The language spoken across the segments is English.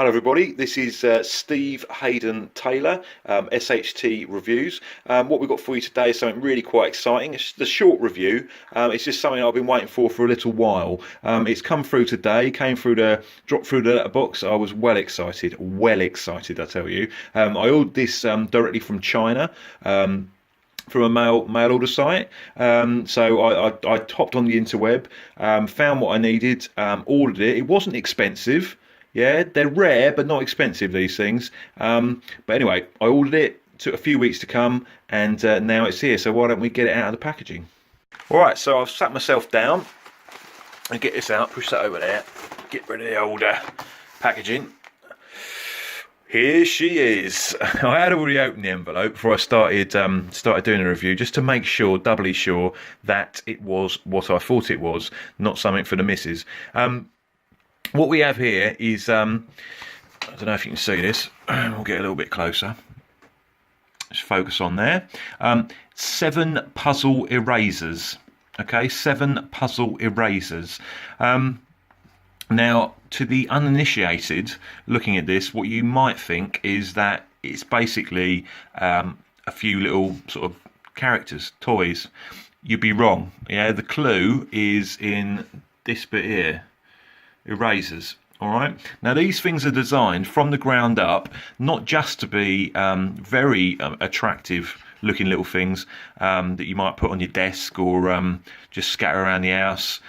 Hello everybody, this is Steve Hayden Taylor, SHT Reviews. What we've got for you today is something really quite exciting. It's just a short review. It's just something I've been waiting for a little while. It's come through today, dropped through the letterbox. I was well excited I tell you. I ordered this directly from China. From a mail order site. So I hopped on the interweb, found what I needed, ordered it. It wasn't expensive. Yeah, they're rare but not expensive, these things. But anyway, I ordered it, took a few weeks to come, and now it's here. So why don't we get it out of the packaging? Alright, so I've sat myself down and get this out, push that over there, get rid of the older packaging. Here she is. I had already opened the envelope before I started doing a review, just to make sure, doubly sure, that it was what I thought it was, not something for the missus. What we have here is, I don't know if you can see this, we'll get a little bit closer. Let's focus on there. 7 puzzle erasers. Okay, 7 puzzle erasers. Now, to the uninitiated looking at this, what you might think is that it's basically a few little sort of characters, toys. You'd be wrong. Yeah, the clue is in this bit here. Erasers. All right, now these things are designed from the ground up, not just to be very attractive looking little things that you might put on your desk or just scatter around the house,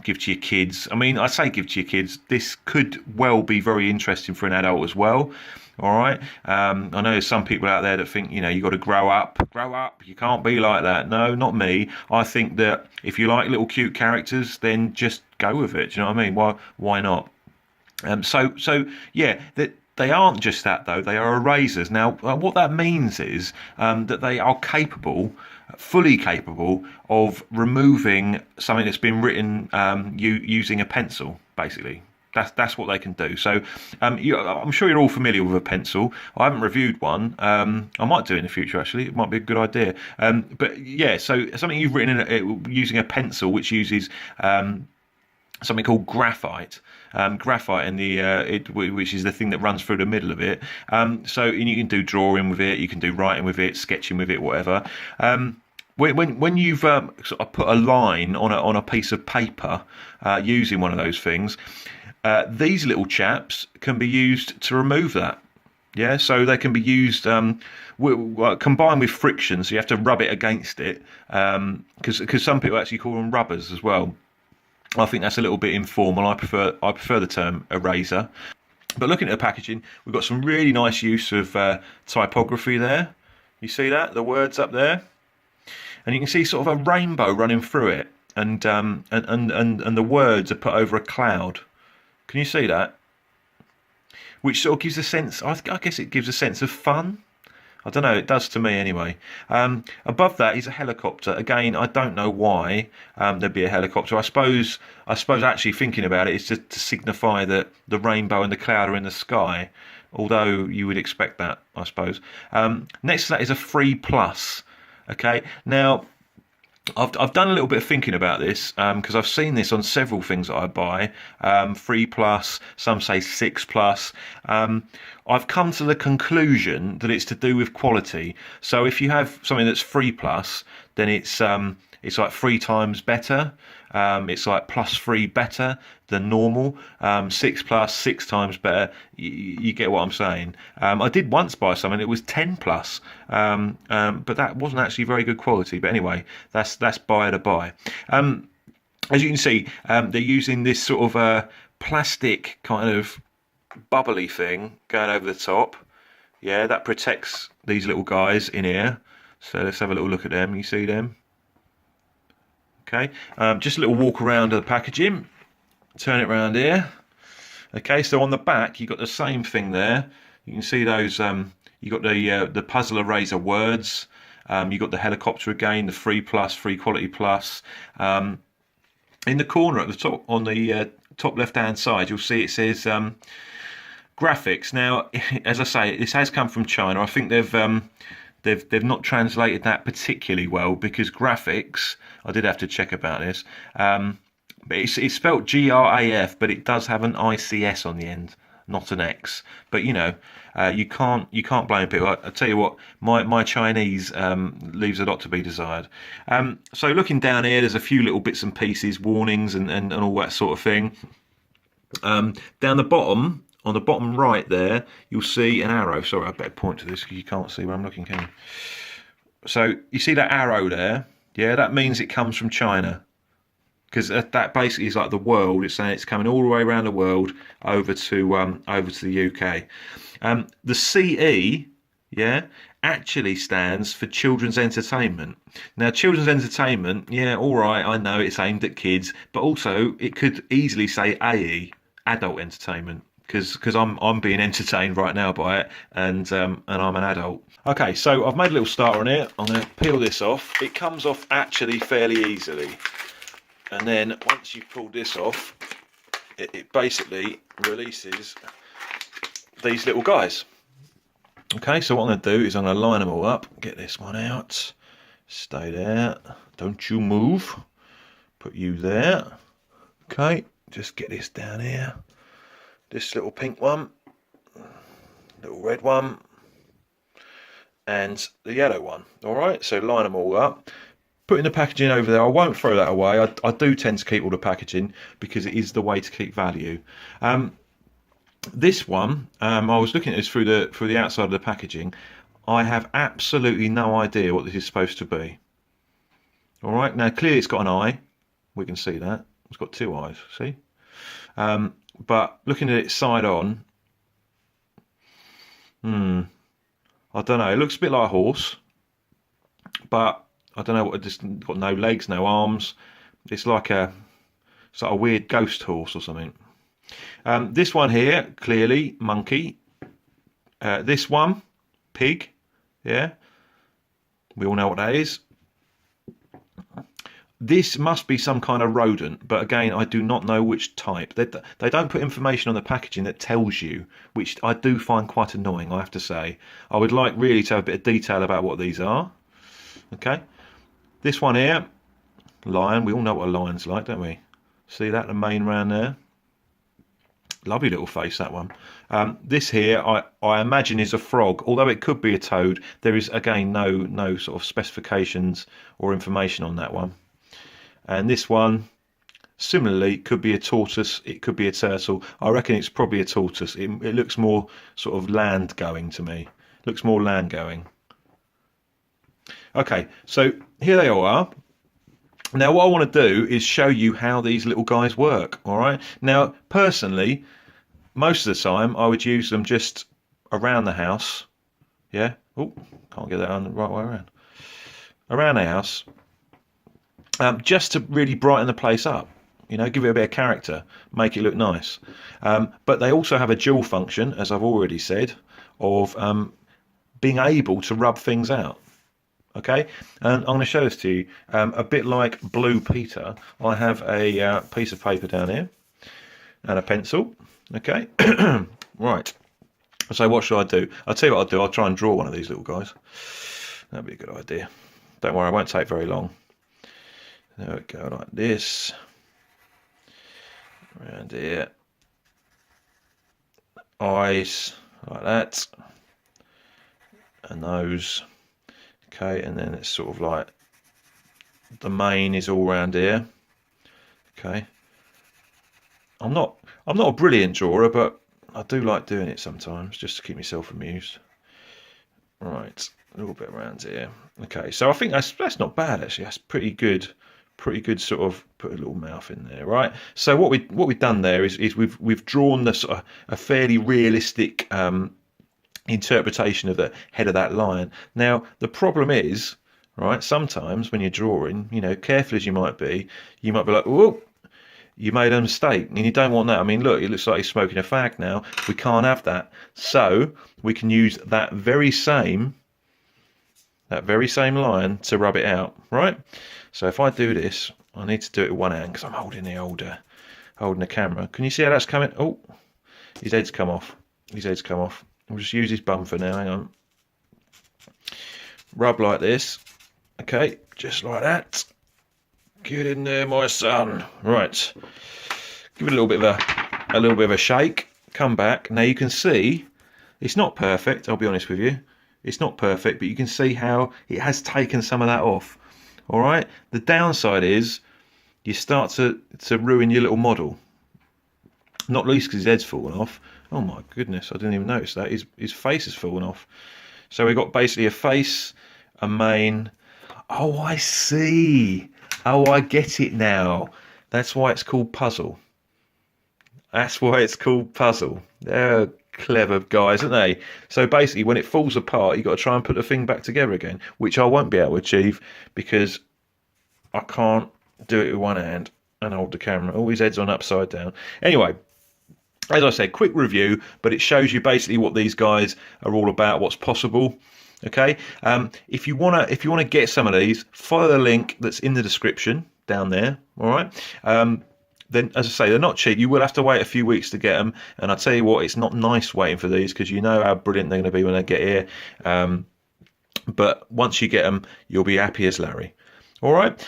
give to your kids. I mean, I say give to your kids, this could well be very interesting for an adult as well. All right, I know there's some people out there that think, you know, you got to grow up, you can't be like that. No, not me. I think that if you like little cute characters, then just go with it. Do you know what I mean? Why not? So yeah, that they aren't just that though. They are erasers. Now, what that means is that they are capable, fully capable, of removing something that's been written using a pencil, basically. That's what they can do. So I'm sure you're all familiar with a pencil. I haven't reviewed one. I might do in the future, actually. It might be a good idea. But yeah, so something you've written using a pencil, which uses something called graphite. Graphite in the which is the thing that runs through the middle of it. So you can do drawing with it, you can do writing with it, sketching with it, whatever. When you've sort of put a line on a piece of paper using one of those things, these little chaps can be used to remove that. Yeah, so they can be used combined with friction. So you have to rub it against it, because some people actually call them rubbers as well. I think that's a little bit informal. I prefer the term eraser. But looking at the packaging, we've got some really nice use of typography there. You see that, the words up there, and you can see sort of a rainbow running through it, and the words are put over a cloud. Can you see that? Which sort of gives a sense, I guess it gives a sense of fun. I don't know, it does to me anyway. Above that is a helicopter. Again, I don't know why there'd be a helicopter. I suppose actually thinking about it is to signify that the rainbow and the cloud are in the sky, although you would expect that, I suppose. Next to that is a 3+. Okay, now I've done a little bit of thinking about this because I've seen this on several things that I buy. 3+, some say 6+. I've come to the conclusion that it's to do with quality. So if you have something that's 3+, then it's like 3 times better. It's like +3 better than normal. 6+, 6 times better. You get what I'm saying. I did once buy something, it was 10+, but that wasn't actually very good quality. But anyway, that's buyer to buy. As you can see, they're using this sort of plastic kind of bubbly thing going over the top. Yeah, that protects these little guys in here. So let's have a little look at them. You see them? Okay, just a little walk around the packaging, turn it around here. Okay, so on the back you've got the same thing there. You can see those, you've got the puzzle eraser words, you've got the helicopter again, the 3+, 3 quality plus. In the corner at the top, on the top left hand side, you'll see it says graphics. Now, as I say, this has come from China. I think they've not translated that particularly well, because graphics, I did have to check about this, but it's spelt GRAF, but it does have an ICS on the end. not an X. But you know, you can't blame people. I tell you what, my Chinese leaves a lot to be desired. So looking down here, there's a few little bits and pieces, warnings and all that sort of thing. Down the bottom, on the bottom right there, you'll see an arrow. Sorry, I better point to this because you can't see where I'm looking, can you? So you see that arrow there? Yeah, that means it comes from China. Because that basically is like the world. It's saying it's coming all the way around the world over to the UK. The CE, yeah, actually stands for children's entertainment. Now, children's entertainment, yeah, all right, I know it's aimed at kids, but also it could easily say AE, adult entertainment, because I'm being entertained right now by it, and I'm an adult. Okay, so I've made a little starter on it. I'm going to peel this off. It comes off actually fairly easily. And then once you've pulled this off, it basically releases these little guys. Okay, so what I'm going to do is I'm going to line them all up. Get this one out. Stay there. Don't you move. Put you there. Okay, just get this down here. This little pink one. Little red one. And the yellow one. Alright, so line them all up. Putting the packaging over there, I won't throw that away. I do tend to keep all the packaging because it is the way to keep value. This one, I was looking at this through the outside of the packaging. I have absolutely no idea what this is supposed to be. All right, now clearly it's got an eye. We can see that it's got two eyes. See, but looking at it side on, I don't know. It looks a bit like a horse, but I don't know what. It's got no legs, no arms. It's like a weird ghost horse or something. This one here, clearly monkey. This one, pig. Yeah, we all know what that is. This must be some kind of rodent, but again, I do not know which type. They don't put information on the packaging that tells you, which I do find quite annoying, I have to say. I would like really to have a bit of detail about what these are. Okay. This one here, lion. We all know what a lion's like, don't we? See that, the mane round there? Lovely little face, that one. This here, I imagine is a frog, although it could be a toad. There is, again, no sort of specifications or information on that one. And this one, similarly, could be a tortoise, it could be a turtle. I reckon it's probably a tortoise. It looks more sort of land going to me. Looks more land going. Okay, so here they all are. Now what I want to do is show you how these little guys work, all right? Now, personally, most of the time I would use them just around the house. Yeah? Oh, can't get that on the right way around. Around the house. Just to really brighten the place up. You know, give it a bit of character, make it look nice. But they also have a dual function, as I've already said, of being able to rub things out. Okay, and I'm going to show this to you. A bit like Blue Peter, I have a piece of paper down here and a pencil. Okay, right. So what should I do? I'll tell you what I'll do. I'll try and draw one of these little guys. That'd be a good idea. Don't worry, it won't take very long. There we go, like this. Around here. Eyes, like that. A nose. Okay, and then it's sort of like the mane is all around here. Okay. I'm not a brilliant drawer, but I do like doing it sometimes just to keep myself amused. Right, a little bit around here. Okay, so I think that's not bad actually. That's pretty good. Pretty good sort of put a little mouth in there, right? So what we've done there is we've drawn the sort of a fairly realistic interpretation of the head of that lion. Now the problem is, right, sometimes when you're drawing, you know, careful as you might be like, oh, you made a mistake, and you don't want that. I mean, look, it looks like he's smoking a fag now. We can't have that. So we can use that very same line to rub it out, right? So if I do this, I need to do it with one hand because I'm holding the camera. Can you see how that's coming? Oh, his head's come off. We'll just use his bum for now. Hang on. Rub like this. Okay, just like that. Get in there, my son. Right. Give it a little bit of a shake. come back. Now you can see it's not perfect, I'll be honest with you. It's not perfect, but you can see how it has taken some of that off. All right. The downside is you start to ruin your little model. Not least because his head's fallen off. Oh my goodness, I didn't even notice that. His face has fallen off. So we've got basically a face, a mane. Oh, I see. Oh, I get it now. That's why it's called puzzle. That's why it's called puzzle. They're clever guys, aren't they? So basically, when it falls apart, you've got to try and put the thing back together again, which I won't be able to achieve because I can't do it with one hand and hold the camera. Oh, his head's on upside down. Anyway, as I said, quick review, but it shows you basically what these guys are all about, what's possible. Okay, if you wanna get some of these, follow the link that's in the description down there. All right. Then, as I say, they're not cheap. You will have to wait a few weeks to get them. And I tell you what, it's not nice waiting for these because you know how brilliant they're going to be when they get here. But once you get them, you'll be happy as Larry. All right.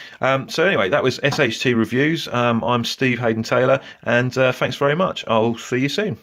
So anyway, that was SHT Reviews. I'm Steve Hayden Taylor, and thanks very much. I'll see you soon.